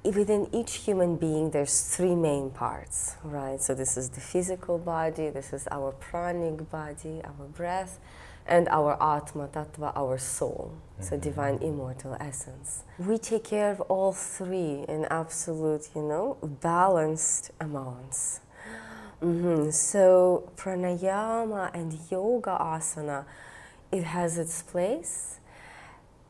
within each human being, there's three main parts, right? So this is the physical body, this is our pranic body, our breath, and our Atma Tattva, our soul, so divine immortal essence. We take care of all three in absolute, balanced amounts. So pranayama and yoga asana, it has its place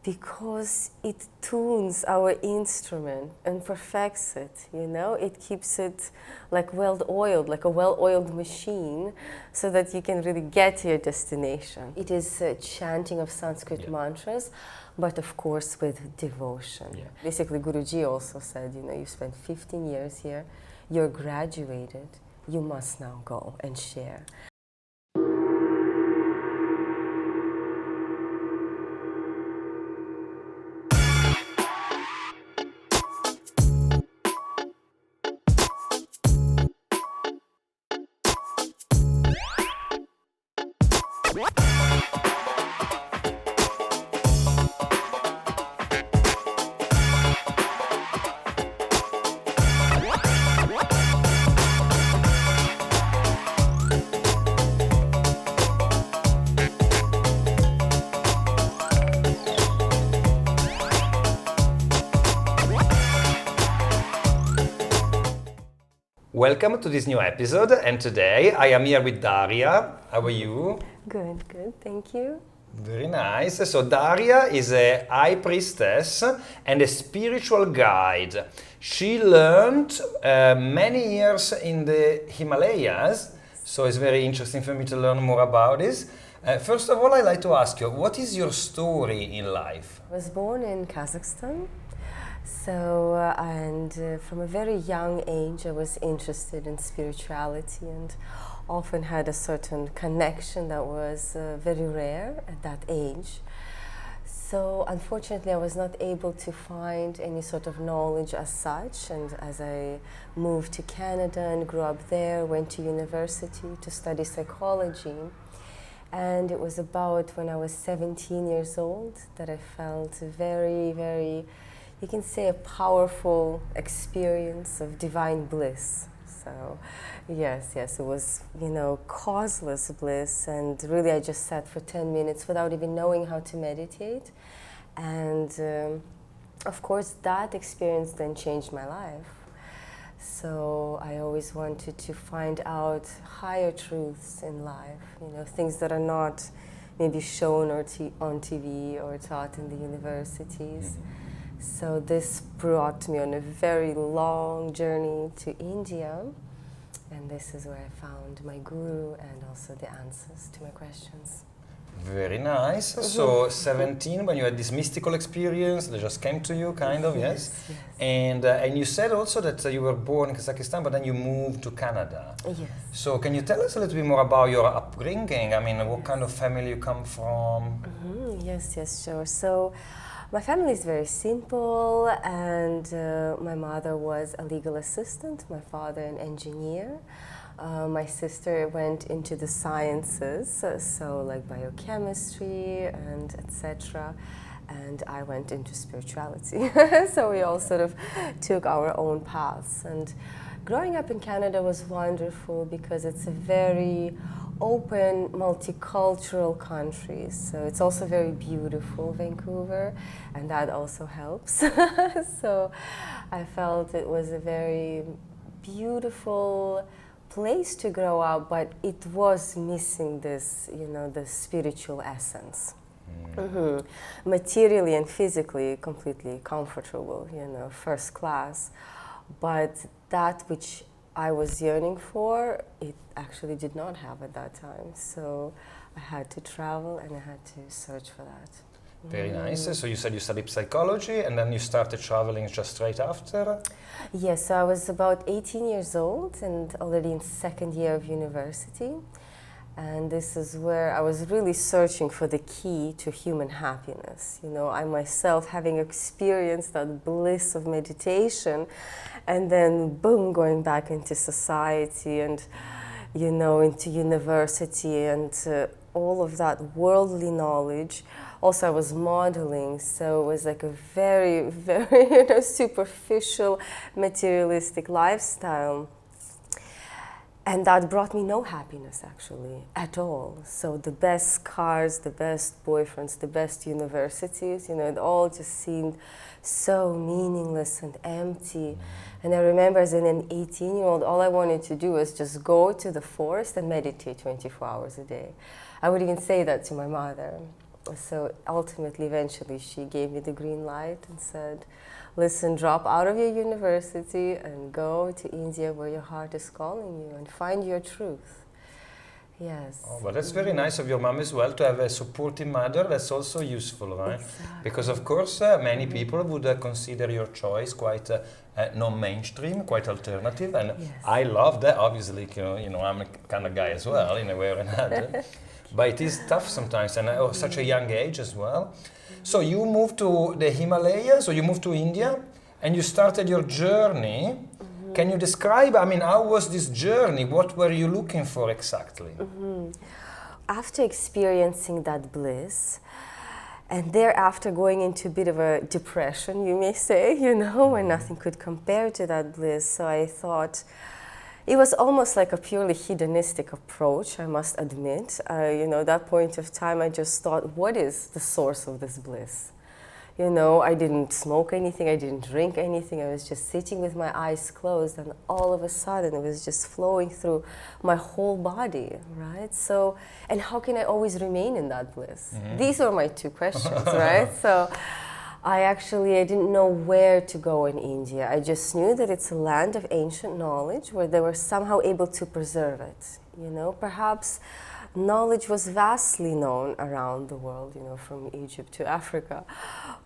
because it tunes our instrument and perfects it, It keeps it like well-oiled, like a well-oiled machine, so that you can really get to your destination. It is chanting of Sanskrit mantras, but of course with devotion. Yeah. Basically, Guruji also said, you spent 15 years here, you're graduated, you must now go and share. Welcome to this new episode, and today I am here with Dhairya. How are you? Good, thank you. Very nice. So Dhairya is a high priestess and a spiritual guide. She learned many years in the Himalayas, so it's very interesting for me to learn more about this. First of all, I'd like to ask you, what is your story in life? I was born in Kazakhstan. So, from a very young age, I was interested in spirituality and often had a certain connection that was very rare at that age. So, unfortunately, I was not able to find any sort of knowledge as such. And as I moved to Canada and grew up there, went to university to study psychology. And it was about when I was 17 years old that I felt very, you can say, a powerful experience of divine bliss. So, yes, it was, causeless bliss. And really, I just sat for 10 minutes without even knowing how to meditate. And of course, that experience then changed my life. So I always wanted to find out higher truths in life, things that are not maybe shown on TV or taught in the universities. So this brought me on a very long journey to India, and this is where I found my guru and also the answers to my questions. Very nice. So 17, when you had this mystical experience that just came to you, kind of, yes? And you said also that you were born in Kazakhstan, but then you moved to Canada. Yes. So can you tell us a little bit more about your upbringing? I mean, what kind of family you come from? Yes, sure. So my family is very simple, and my mother was a legal assistant, my father an engineer. My sister went into the sciences, so like biochemistry and etc. And I went into spirituality. So we all sort of took our own paths. And growing up in Canada was wonderful because it's a very open, multicultural country. So it's also very beautiful, Vancouver, and that also helps. So I felt it was a very beautiful place to grow up, but it was missing this, the spiritual essence. Materially and physically completely comfortable, first class, but that which I was yearning for, it actually did not have at that time. So I had to travel and I had to search for that. Very nice. So you said you studied psychology and then you started traveling just straight after? Yes, so I was about 18 years old and already in second year of university. And this is where I was really searching for the key to human happiness. I myself having experienced that bliss of meditation and then boom, going back into society and, into university and all of that worldly knowledge Also, I was modeling, so it was like a very, very superficial, materialistic lifestyle. And that brought me no happiness, actually, at all. So the best cars, the best boyfriends, the best universities, it all just seemed so meaningless and empty. And I remember as an 18-year-old, all I wanted to do was just go to the forest and meditate 24 hours a day. I would even say that to my mother. So ultimately, eventually, she gave me the green light and said, listen, drop out of your university and go to India where your heart is calling you and find your truth. Yes. Oh, well, that's very nice of your mom as well to have a supportive mother. That's also useful, right? Exactly. Because of course, many people would consider your choice quite non-mainstream, quite alternative, and Yes. I love that. Obviously, I'm a kind of guy as well, in a way or another. But it is tough sometimes, and at such a young age as well. So you moved to the Himalayas, or you moved to India, and you started your journey. Can you describe, how was this journey? What were you looking for exactly? After experiencing that bliss, and thereafter going into a bit of a depression, you may say, where nothing could compare to that bliss. So I thought, it was almost like a purely hedonistic approach, I must admit. That point of time, I just thought, what is the source of this bliss? I didn't smoke anything, I didn't drink anything, I was just sitting with my eyes closed, and all of a sudden it was just flowing through my whole body, right? So, and how can I always remain in that bliss? These are my two questions, right? So, I didn't know where to go in India. I just knew that it's a land of ancient knowledge where they were somehow able to preserve it. Perhaps knowledge was vastly known around the world, from Egypt to Africa,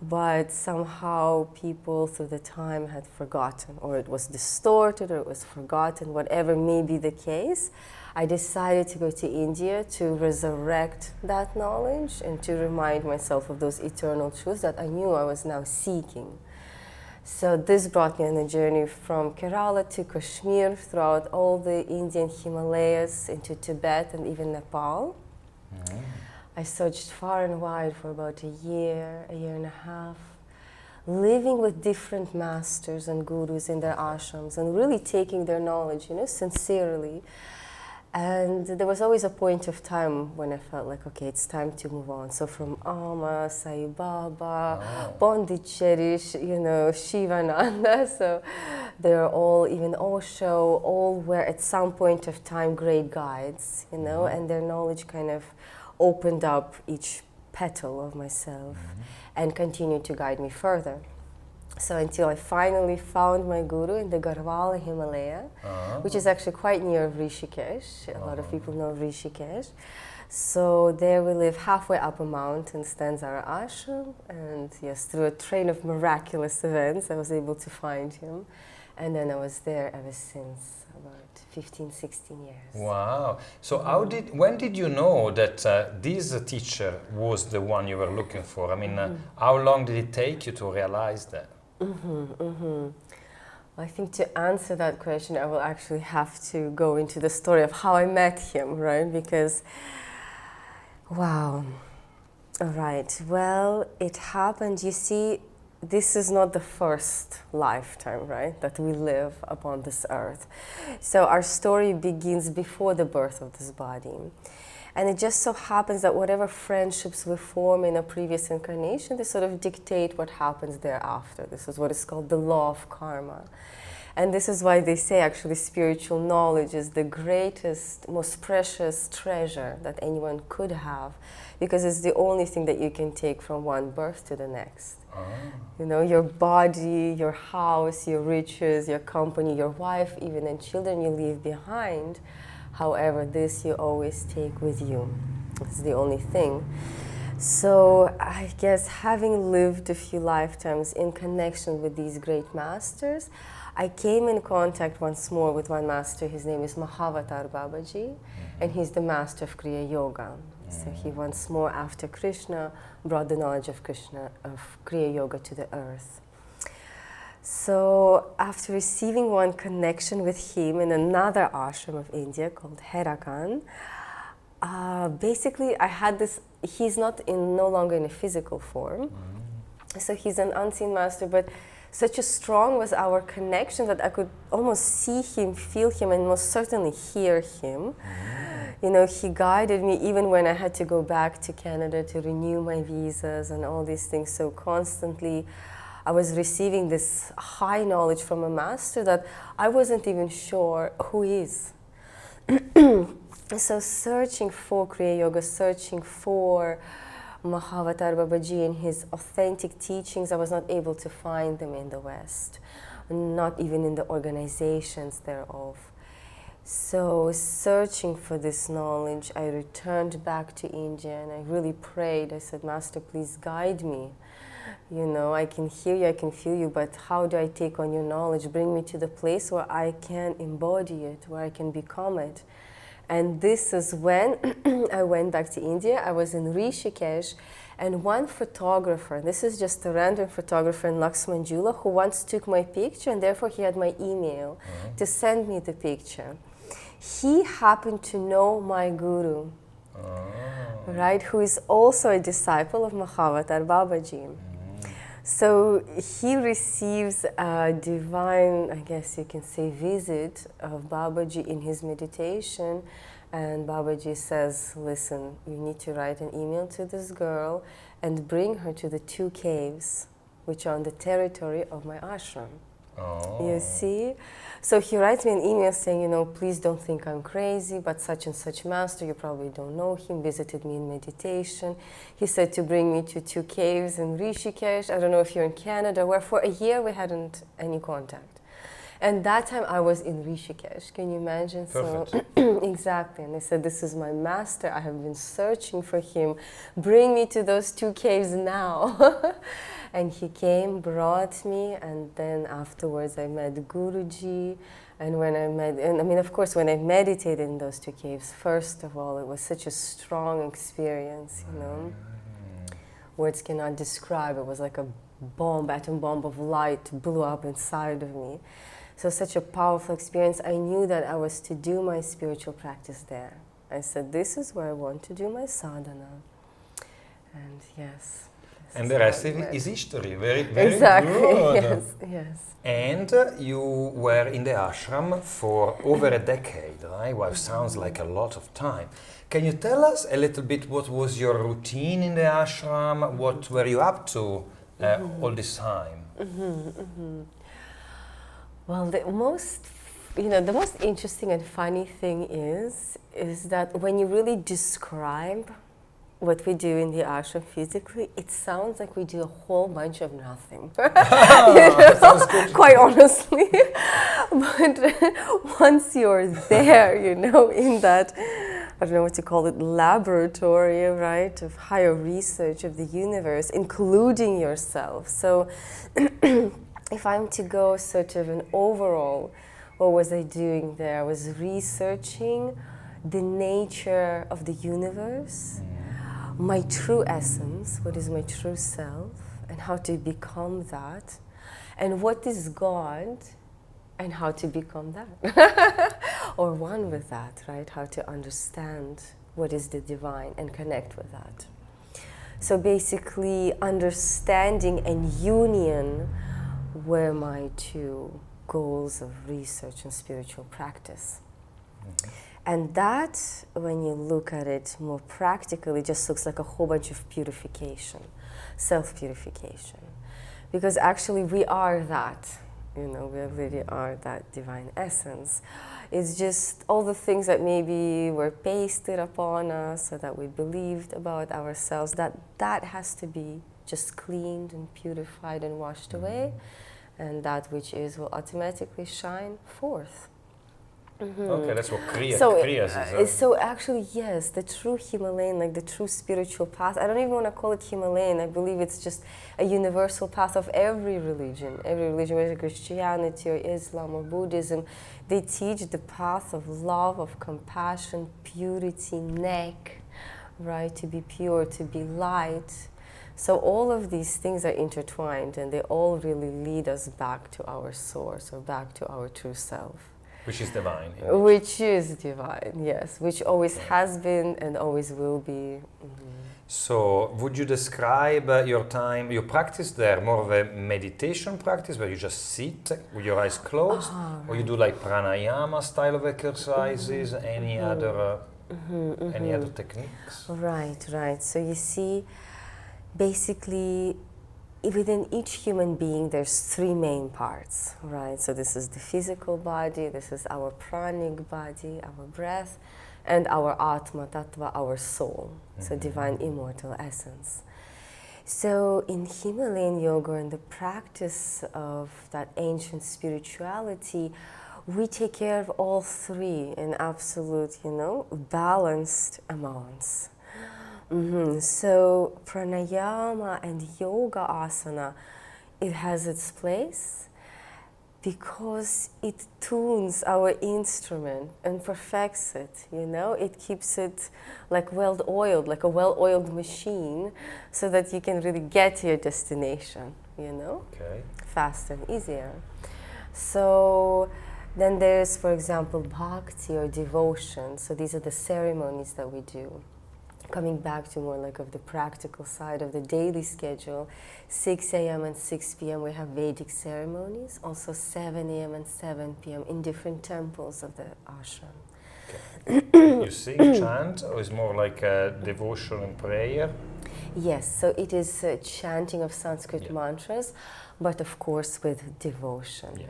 but somehow people through the time had forgotten, or it was distorted, or it was forgotten, whatever may be the case. I decided to go to India to resurrect that knowledge and to remind myself of those eternal truths that I knew I was now seeking. So this brought me on a journey from Kerala to Kashmir, throughout all the Indian Himalayas, into Tibet and even Nepal. I searched far and wide for about a year and a half, living with different masters and gurus in their ashrams and really taking their knowledge, sincerely. And there was always a point of time when I felt like, okay, it's time to move on. So from Amma, Sai Baba, Pondicherry, Shivananda, so they're all, even Osho, all were at some point of time great guides, and their knowledge kind of opened up each petal of myself and continued to guide me further. So until I finally found my guru in the Garhwal Himalaya, which is actually quite near Rishikesh. A lot of people know Rishikesh. So there we live halfway up a mountain stands our ashram, and yes, through a train of miraculous events, I was able to find him. And then I was there ever since, about 15, 16 years. Wow. So when did you know that this teacher was the one you were looking for? How long did it take you to realize that? I think to answer that question, I will actually have to go into the story of how I met him, right? Because, wow. All right. Well, it happened, you see, this is not the first lifetime, right, that we live upon this earth. So our story begins before the birth of this body. And it just so happens that whatever friendships we form in a previous incarnation, they sort of dictate what happens thereafter. This is what is called the law of karma. And this is why they say actually spiritual knowledge is the greatest, most precious treasure that anyone could have, because it's the only thing that you can take from one birth to the next. Your body, your house, your riches, your company, your wife, even, and children you leave behind. However, this you always take with you. It's the only thing. So I guess having lived a few lifetimes in connection with these great masters, I came in contact once more with one master. His name is Mahavatar Babaji, and he's the master of Kriya Yoga. So he once more, after Krishna, brought the knowledge of Krishna, of Kriya Yoga to the earth. So after receiving one connection with him in another ashram of India called Herakan, Basically, I had this. He's no longer in a physical form, so he's an unseen master. But such a strong was our connection that I could almost see him, feel him, and most certainly hear him. You know, he guided me even when I had to go back to Canada to renew my visas and all these things. So constantly, I was receiving this high knowledge from a master that I wasn't even sure who is. So searching for Kriya Yoga, searching for Mahavatar Babaji and his authentic teachings, I was not able to find them in the West, not even in the organizations thereof. So searching for this knowledge, I returned back to India and I really prayed. I said, Master, please guide me. You know, I can hear you, I can feel you, but how do I take on your knowledge? Bring me to the place where I can embody it, where I can become it. And this is when I went back to India. I was in Rishikesh, and one photographer, this is just a random photographer in Laxmanjula, who once took my picture, and therefore he had my email to send me the picture. He happened to know my guru, right, who is also a disciple of Mahavatar Babaji. So he receives a divine, I guess you can say, visit of Babaji in his meditation, and Babaji says, listen, you need to write an email to this girl and bring her to the 2 caves, which are on the territory of my ashram. You see? So he writes me an email saying, you know, please don't think I'm crazy, but such and such master, you probably don't know him, visited me in meditation. He said to bring me to 2 caves in Rishikesh. I don't know if you're in Canada, where for a year we hadn't any contact. And that time I was in Rishikesh. Can you imagine? Perfect. So exactly. And I said, this is my master. I have been searching for him. Bring me to those 2 caves now. And he came, brought me, and then afterwards I met Guruji. And when I met, and I mean, of course, when I meditated in those 2 caves, first of all, it was such a strong experience, you know. Words cannot describe. It was like a bomb, atom bomb of light blew up inside of me. So such a powerful experience. I knew that I was to do my spiritual practice there. I said, this is where I want to do my sadhana. And yes. And the rest is history. Very, very exactly. good. Yes, yes. And you were in the ashram for over a decade, right? Well, sounds like a lot of time. Can you tell us a little bit what was your routine in the ashram? What were you up to all this time? Well, the most interesting and funny thing is that when you really describe what we do in the ashram physically, it sounds like we do a whole bunch of nothing. Sounds good. Quite honestly. But once you're there, you know, in that, I don't know what to call it, laboratory, right, of higher research of the universe, including yourself. So if I'm to go sort of an overall, what was I doing there? I was researching the nature of the universe, my true essence, what is my true self, and how to become that, and what is God, and how to become that, or one with that, right? How to understand what is the divine and connect with that. So basically, understanding and union were my 2 goals of research and spiritual practice. And that, when you look at it more practically, just looks like a whole bunch of purification, self-purification. Because actually we are that, you know, we really are that divine essence. It's just all the things that maybe were pasted upon us or that we believed about ourselves, that has to be just cleaned and purified and washed away. And that which is will automatically shine forth. Okay, that's what Kriyas is. So actually, yes, the true Himalayan, like the true spiritual path, I don't even want to call it Himalayan. I believe it's just a universal path of every religion, whether Christianity or Islam or Buddhism. They teach the path of love, of compassion, purity, right? To be pure, to be light. So all of these things are intertwined, and they all really lead us back to our source or back to our true self. Which is divine. Which is divine, yes. Which always has been and always will be. So, would you describe your time, your practice there, more of a meditation practice where you just sit with your eyes closed, or you do like pranayama style of exercises, any other techniques? Right. So you see, basically, within each human being, there's three main parts, right? So this is the physical body, this is our pranic body, our breath, and our Atma, Tattva, our soul, so divine immortal essence. So in Himalayan yoga and the practice of that ancient spirituality, we take care of all three in absolute, balanced amounts. So pranayama and yoga asana, it has its place, because it tunes our instrument and perfects it, It keeps it like well-oiled, like a well-oiled machine, so that you can really get to your destination, Okay. Faster and easier. So then there's, for example, bhakti or devotion. So these are the ceremonies that we do. Coming back to more like of the practical side of the daily schedule, 6 a.m. and 6 p.m. we have Vedic ceremonies, also 7 a.m. and 7 p.m. in different temples of the ashram. Okay. You sing, chant, or is more like devotion and prayer? Yes, so it is chanting of Sanskrit mantras, but of course with devotion. Yeah.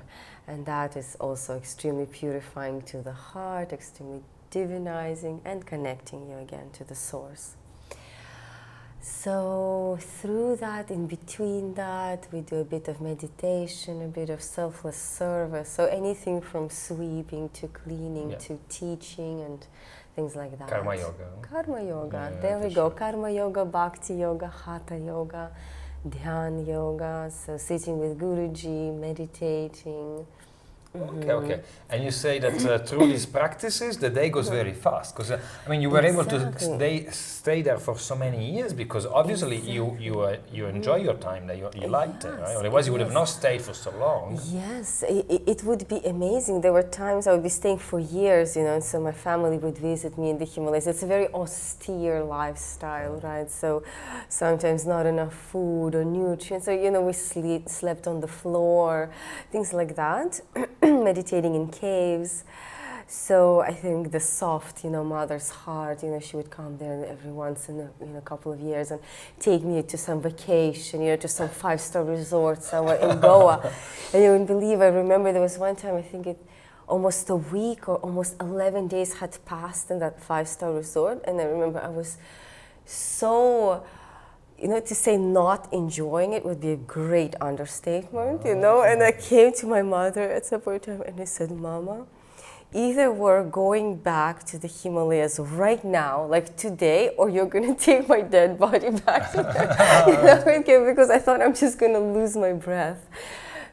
And that is also extremely purifying to the heart, extremely divinizing and connecting you again to the source. So through that, in between that, we do a bit of meditation, a bit of selfless service. So anything from sweeping to cleaning to teaching and things like that. Karma yoga. Karma yoga. There we go. Karma yoga, bhakti yoga, hatha yoga, dhyan yoga. So sitting with Guruji, meditating. Okay. And you say that through these practices, the day goes very fast. Because you were able to stay there for so many years because obviously you enjoy your time there. You liked it, right? Otherwise, you would have not stayed for so long. Yes, it would be amazing. There were times I would be staying for years, and so my family would visit me in the Himalayas. It's a very austere lifestyle, right? So sometimes not enough food or nutrients. So we slept on the floor, things like that. Meditating in caves. So I think the soft, mother's heart, she would come there every once in a couple of years and take me to some vacation, to some 5-star resort somewhere in Goa. And you wouldn't believe, I remember there was one time, I think almost a week or almost 11 days had passed in that 5-star resort. And I remember I was so, to say not enjoying it would be a great understatement, And I came to my mother at some point in time and I said, Mama, either we're going back to the Himalayas right now, like today, or you're going to take my dead body back to there. Because I thought I'm just going to lose my breath.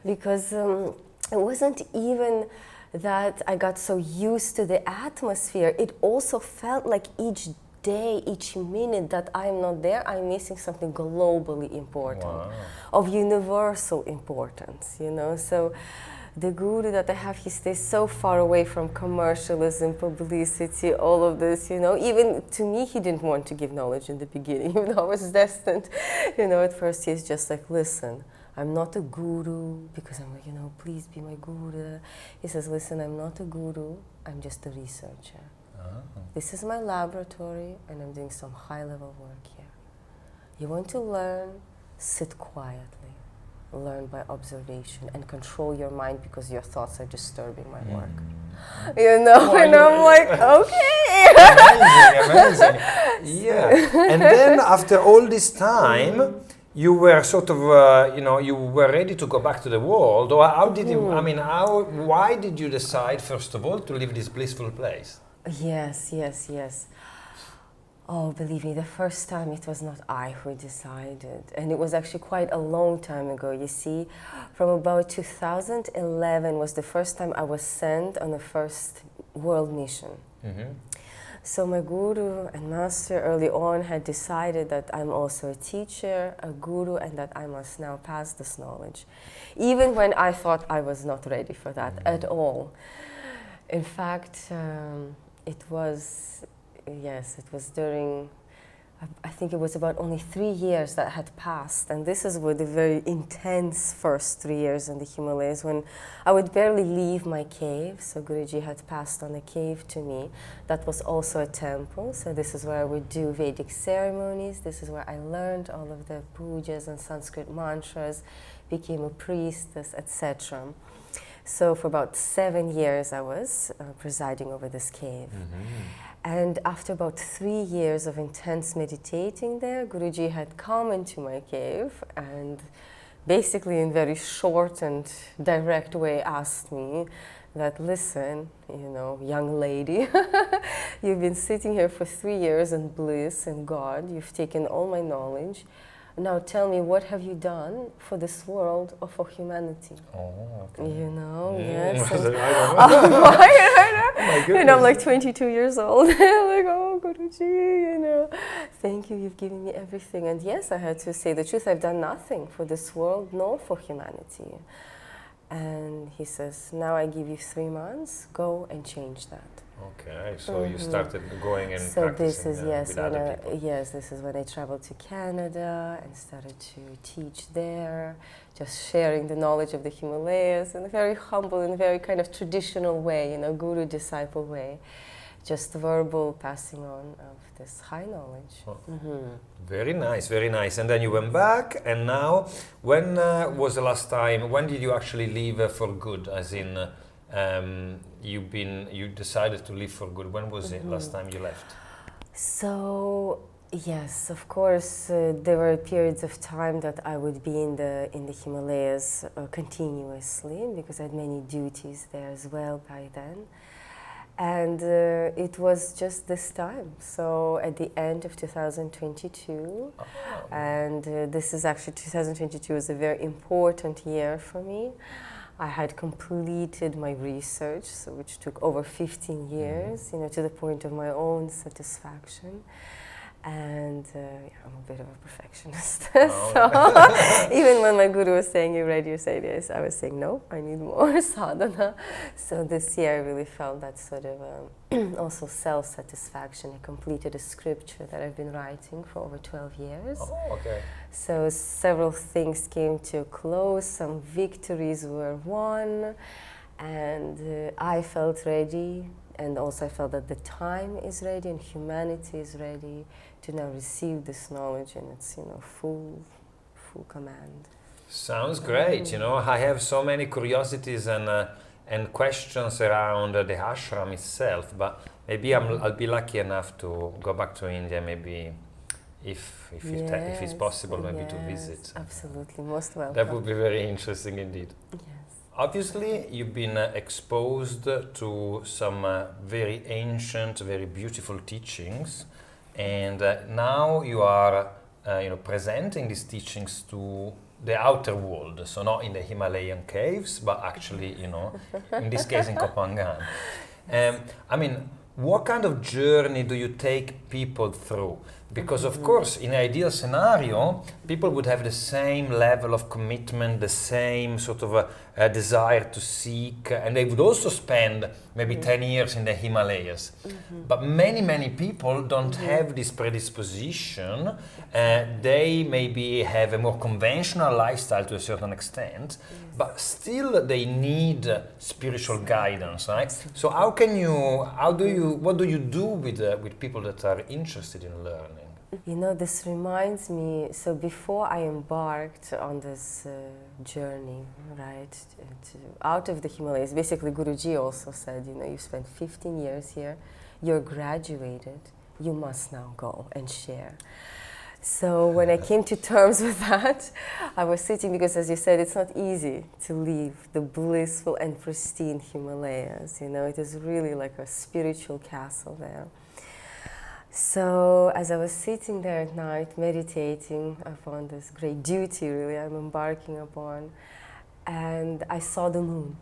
Because it wasn't even that I got so used to the atmosphere. It also felt like each day, each minute that I'm not there, I'm missing something globally important, of universal importance, So the guru that I have, he stays so far away from commercialism, publicity, all of this, Even to me, he didn't want to give knowledge in the beginning, even though I was destined. At first he's just like, listen, I'm not a guru, because I'm like, please be my guru. He says, listen, I'm not a guru, I'm just a researcher. This is my laboratory and I'm doing some high-level work here. You want to learn? Sit quietly. Learn by observation and control your mind because your thoughts are disturbing my work. And I'm like, okay. Amazing. Yeah. And then after all this time, you were sort of, you were ready to go back to the world. Or how did you, why did you decide, first of all, to leave this blissful place? Yes. Oh, believe me, the first time it was not I who decided. And it was actually quite a long time ago. You see, from about 2011 was the first time I was sent on the first world mission. So my guru and master early on had decided that I'm also a teacher, a guru, and that I must now pass this knowledge. Even when I thought I was not ready for that at all. In fact, it was, yes, it was during, I think it was about only 3 years that had passed, and this is where the very intense first 3 years in the Himalayas, when I would barely leave my cave. So Guruji had passed on a cave to me that was also a temple. So this is where I would do Vedic ceremonies. This is where I learned all of the pujas and Sanskrit mantras, became a priestess, etc. So for about 7 years I was presiding over this cave. And after about 3 years of intense meditating there, Guruji had come into my cave and basically in very short and direct way asked me that, listen, you know, young lady, you've been sitting here for 3 years in bliss and God, you've taken all my knowledge. Now tell me, what have you done for this world or for humanity? Oh, okay. You know, yes. I don't know. My goodness. And I'm like 22 years old. Like, oh, Guruji, you know, thank you, you've given me everything. And yes, I had to say the truth, I've done nothing for this world nor for humanity. And he says, now I give you 3 months, go and change that. Okay, so you started going and so practicing this is with other people. yes, this is when I traveled to Canada and started to teach there, just sharing the knowledge of the Himalayas in a very humble and very kind of traditional way, you know, guru-disciple way, just verbal passing on of this high knowledge. Oh. Very nice, very nice. And then you went back, and now, when was the last time, when did you actually leave for good, as in you decided to leave for good? When was it last time you left? So yes, of course, there were periods of time that I would be in the Himalayas continuously, because I had many duties there as well by then. And it was just this time, so at the end of 2022, and this is actually 2022 was a very important year for me. I had completed my research, so which took over 15 years, you know, to the point of my own satisfaction. And I'm a bit of a perfectionist. So even when my guru was saying, "You're ready, you're serious," I was saying, "No, I need more sadhana." So this year I really felt that sort of also self-satisfaction. I completed a scripture that I've been writing for over 12 years. Oh, okay. So several things came to a close, some victories were won, and I felt ready. And also I felt that the time is ready and humanity is ready to now receive this knowledge in its, you know, full command. Sounds great. You know, I have so many curiosities and questions around the ashram itself, but maybe I'll be lucky enough to go back to India, maybe if it's possible, maybe to visit. Absolutely, most welcome. That would be very interesting indeed. Yes. Obviously, you've been exposed to some very ancient, very beautiful teachings, and now you are, presenting these teachings to the outer world. So not in the Himalayan caves, but actually, in this case, in Koh Phangan. I mean, what kind of journey do you take people through? Because of course, in an ideal scenario, people would have the same level of commitment, the same sort of desire to seek, and they would also spend maybe 10 years in the Himalayas. But many people don't have this predisposition. They maybe have a more conventional lifestyle to a certain extent, but still they need spiritual guidance, right? So what do you do with people that are interested in learning? You know, this reminds me, so before I embarked on this journey, right, out of the Himalayas, basically Guruji also said, you spent 15 years here, you're graduated, you must now go and share. So when I came to terms with that, I was sitting, because as you said, it's not easy to leave the blissful and pristine Himalayas, it is really like a spiritual castle there. So as I was sitting there at night, meditating upon this great duty, really, I'm embarking upon, and I saw the moon.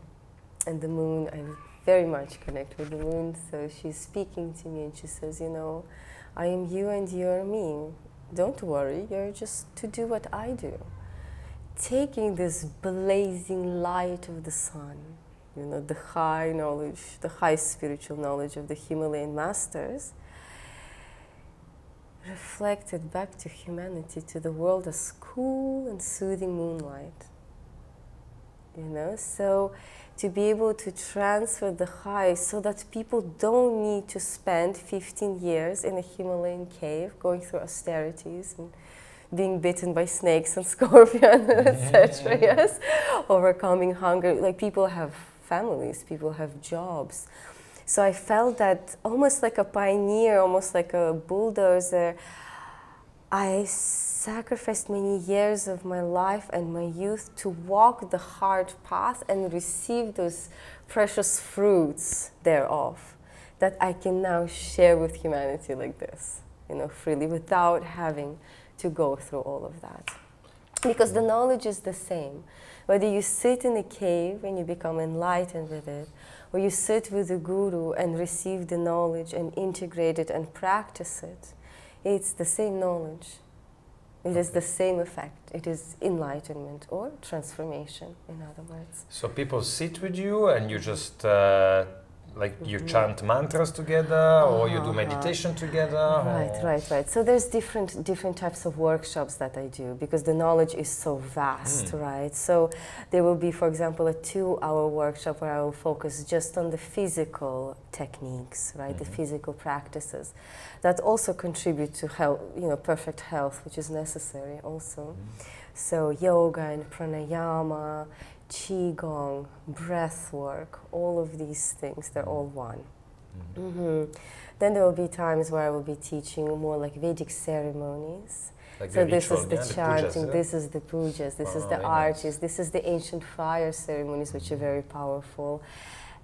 And the moon, I very much connect with the moon, so she's speaking to me and she says, I am you and you are me. Don't worry, you're just to do what I do. Taking this blazing light of the sun, you know, the high knowledge, the high spiritual knowledge of the Himalayan masters, reflected back to humanity, to the world as cool and soothing moonlight. You know, so to be able to transfer the high so that people don't need to spend 15 years in a Himalayan cave going through austerities and being bitten by snakes and scorpions, etc. Yes, overcoming hunger. Like, people have families, people have jobs. So I felt that almost like a pioneer, almost like a bulldozer, I sacrificed many years of my life and my youth to walk the hard path and receive those precious fruits thereof that I can now share with humanity like this, you know, freely, without having to go through all of that. Because the knowledge is the same. Whether you sit in a cave and you become enlightened with it, or you sit with the guru and receive the knowledge and integrate it and practice it, it's the same knowledge. It is the same effect. It is enlightenment or transformation, in other words. So people sit with you and you just you chant mantras together, or you do meditation together? Right. So there's different types of workshops that I do, because the knowledge is so vast, right? So there will be, for example, a 2-hour workshop where I will focus just on the physical techniques, right? The physical practices that also contribute to health, you know, perfect health, which is necessary also. So yoga and pranayama, qigong, breath work, all of these things, they're all one. Then there will be times where I will be teaching more like Vedic ceremonies. Like so the this ritual, is the chanting, pujas, this is the pujas, this is the artis, this is the ancient fire ceremonies, which are very powerful.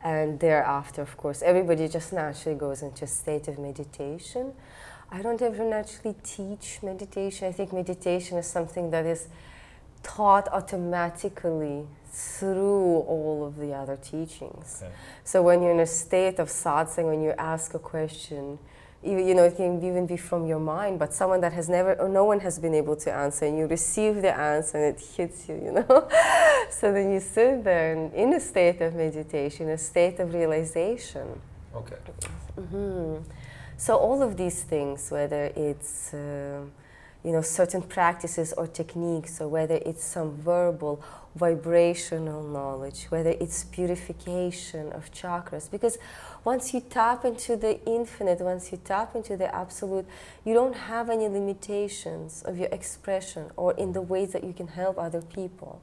And thereafter, of course, everybody just naturally goes into a state of meditation. I don't ever naturally teach meditation. I think meditation is something that is taught automatically through all of the other teachings. Okay. So when you're in a state of satsang, when you ask a question, you know, it can even be from your mind, but someone that has never, or no one has been able to answer, and you receive the answer and it hits you, you know? So then you sit there and in a state of meditation, a state of realization. Okay. So all of these things, whether it's you know, certain practices or techniques, or whether it's some verbal, vibrational knowledge, whether it's purification of chakras. Because once you tap into the infinite, once you tap into the absolute, you don't have any limitations of your expression or in the ways that you can help other people.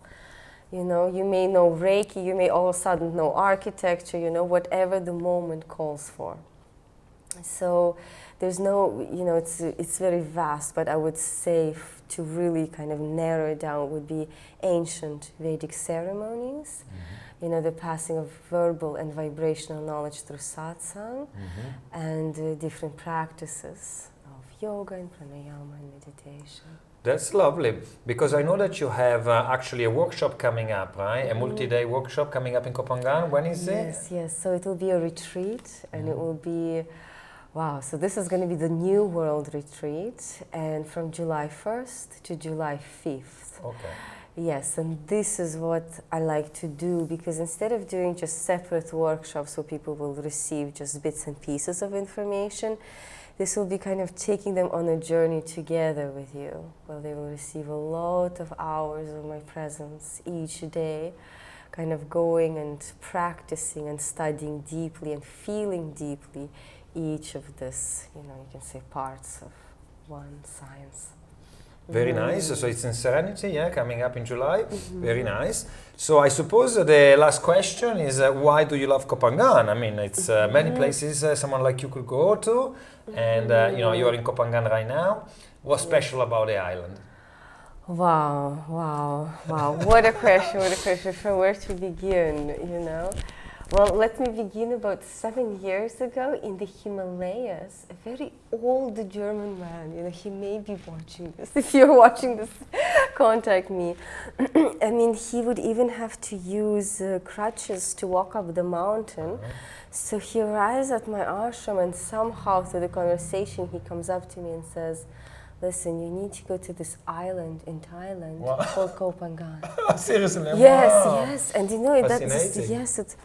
You know, you may know Reiki, you may all of a sudden know architecture, you know, whatever the moment calls for. So there's no, you know, it's very vast, but I would say to really kind of narrow it down would be ancient Vedic ceremonies, you know, the passing of verbal and vibrational knowledge through satsang, and different practices of yoga and pranayama and meditation. That's lovely, because I know that you have actually a workshop coming up, right? A multi-day workshop coming up in Koh Phangan. When is it? Yes. So it will be a retreat, and it will be, wow, so this is going to be the New World Retreat, and from July 1st to July 5th. Okay. Yes, and this is what I like to do, because instead of doing just separate workshops where people will receive just bits and pieces of information, this will be kind of taking them on a journey together with you, where they will receive a lot of hours of my presence each day, kind of going and practicing and studying deeply and feeling deeply each of this, you know, you can say parts of one science. Very nice. So it's in Serenity, yeah, coming up in July. Very nice. So I suppose the last question is, why do you love Koh Phangan? I mean, it's many places someone like you could go to, and you know, you're in Koh Phangan right now. What's special about the island? Wow. What a question. From where to begin, you know? Well, let me begin about 7 years ago in the Himalayas. A very old German man, you know, he may be watching this. If you're watching this, contact me. I mean, he would even have to use crutches to walk up the mountain. So he arrives at my ashram, and somehow through the conversation he comes up to me and says, listen, you need to go to this island in Thailand Wow. called Koh Phangan. Seriously? Yes, Wow. yes, and you know that Fascinating. yes,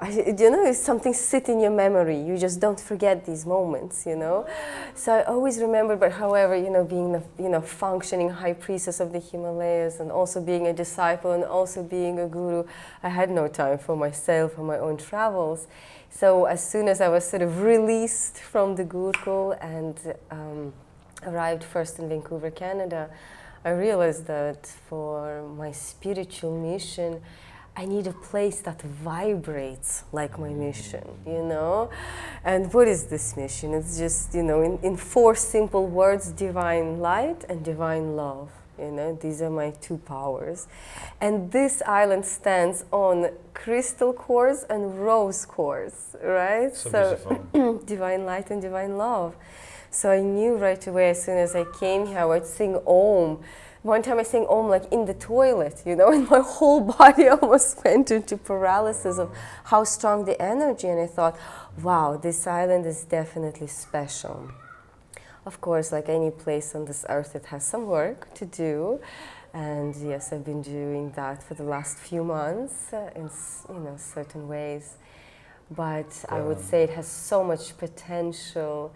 you know, it's something sit in your memory. You just don't forget these moments, you know. So I always remember. But however, you know, being the functioning high priestess of the Himalayas, and also being a disciple, and also being a guru, I had no time for myself or my own travels. So as soon as I was sort of released from the Gurukul and arrived first in Vancouver, Canada, I realized that for my spiritual mission, I need a place that vibrates like my mission, you know? And what is this mission? It's just, you know, in 4 simple words, divine light and divine love. You know, these are my 2 powers. And this island stands on crystal quartz and rose quartz, right? So beautiful. Divine light and divine love. So I knew right away, as soon as I came here, I would sing Om. One time I sang Om like in the toilet, you know, and my whole body almost went into paralysis of how strong the energy. And I thought, wow, this island is definitely special. Of course, like any place on this earth, it has some work to do. And yes, I've been doing that for the last few months in, you know, certain ways. But I would say it has so much potential.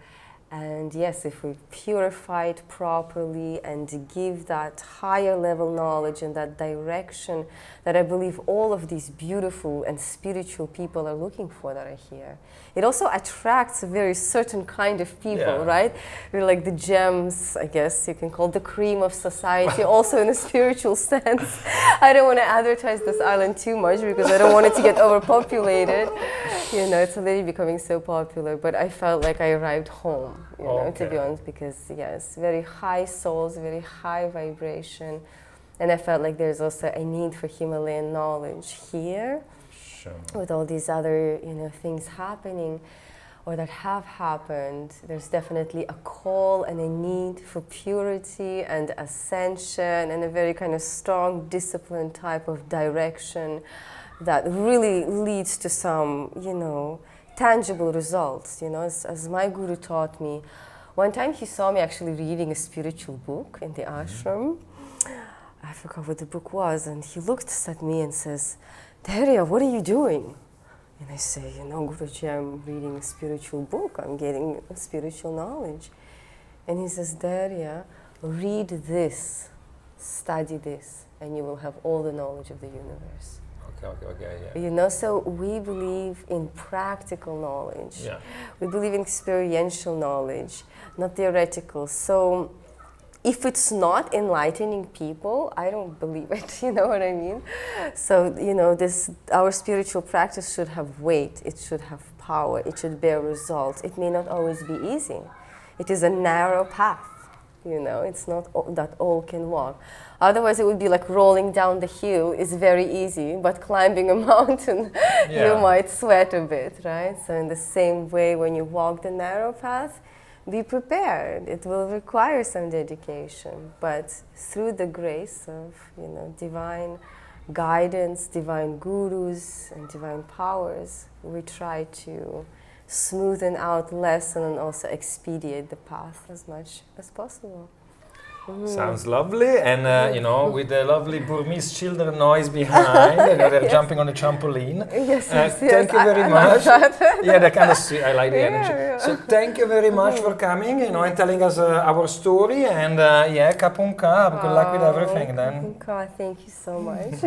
And yes, if we purify it properly and give that higher level knowledge and that direction that I believe all of these beautiful and spiritual people are looking for that are here. It also attracts a very certain kind of people, right? We're like the gems, I guess you can call the cream of society, also in a spiritual sense. I don't want to advertise this island too much because I don't want it to get overpopulated. You know, it's already becoming so popular, but I felt like I arrived home, you know, to be honest, because yes, very high souls, very high vibration. And I felt like there's also a need for Himalayan knowledge here, with all these other, you know, things happening or that have happened. There's definitely a call and a need for purity and ascension and a very kind of strong, disciplined type of direction that really leads to some, you know, tangible results. You know, as my guru taught me, one time he saw me actually reading a spiritual book in the ashram. I forgot what the book was, and he looked at me and says, "Dhairya, what are you doing?" And I say, "You know, Guruji, I'm reading a spiritual book. I'm getting spiritual knowledge." And he says, "Dhairya, read this, study this, and you will have all the knowledge of the universe." Okay, yeah. You know, so we believe in practical knowledge. Yeah. We believe in experiential knowledge, not theoretical. So if it's not enlightening people, I don't believe it, you know what I mean? So, you know, our spiritual practice should have weight, it should have power, it should bear results. It may not always be easy. It is a narrow path, you know, it's not that all can walk. Otherwise, it would be like rolling down the hill is very easy, but climbing a mountain, you might sweat a bit, right? So in the same way, when you walk the narrow path, be prepared. It will require some dedication, but through the grace of, you know, divine guidance, divine gurus, and divine powers, we try to smoothen out, lessen, and also expedite the path as much as possible. Sounds lovely, and you know, with the lovely Burmese children noise behind, you know, they're jumping on the trampoline. Yes, thank you very much. Yeah, they're kind of sweet. I like the energy. Yeah. So thank you very much for coming, you know, and telling us our story. And yeah, kapunka. Good luck with everything then. Kapunka, thank you so much.